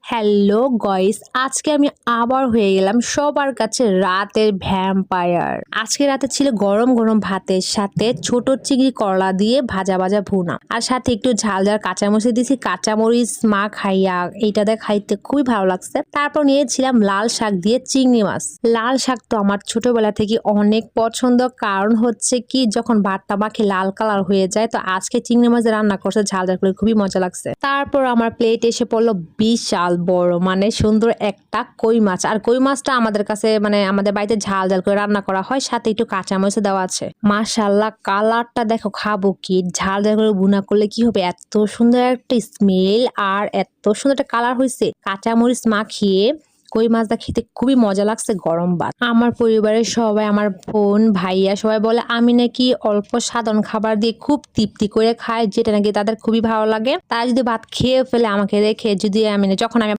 Hello guys, আজকে আমি আবার হয়ে গেলাম সবার কাছে রাতের ভ্যাম্পায়ার। আজকে রাতে ছিল গরম গরম ভাতের সাথে ছোট চিংড়ি করলা দিয়ে ভাজা ভাজা ভুনা, আর সাথে একটু ঝাল ঝাল কাঁচামরিচ দিয়েছি। কাঁচামরিচ মা খাইয়া এইটাতে খাইতে খুবই ভালো লাগছে। তারপর নিয়েছিলাম লাল শাক দিয়ে চিংড়ি মাছ। লাল শাক তো আমার ছোটবেলা থেকে অনেক পছন্দ, কারণ হচ্ছে কি যখন ভাতটা মাখে লাল কালার হয়ে যায়। তো আজকে চিংড়ি মাছ রান্না করছে ঝাল ঝাল করে, খুবই মজা লাগছে। তারপর আমার প্লেট এসে পড়লো বিশাল বড় মানে সুন্দর একটা কই মাছ। আর কই মাছটা আমাদের কাছে মানে আমাদের বাড়িতে ঝাল ঝাল করে রান্না করা হয়, সাথে একটু কাঁচামরিচ দেওয়া আছে। মাশাআল্লাহ, কালারটা দেখো, খাবো কি, ঝাল ঝাল করে ভুনা করলে কি হবে, এত সুন্দর একটা স্মেল আর এত সুন্দর একটা কালার হয়েছে। কাঁচামরিচ মাখিয়ে কই মাছটা খেতে খুবই মজা লাগছে গরম ভাত। আমার পরিবারের সবাই, আমার বোন ভাইয়া সবাই বলে আমি নাকি অল্প সাধারণ খাবার দিয়ে খুব তৃপ্তি করে খাই, যেটা নাকি তাদের খুবই ভালো লাগে। তারা যদি ভাত খেয়ে ফেলে আমাকে রেখে, যদি আমি যখন আমি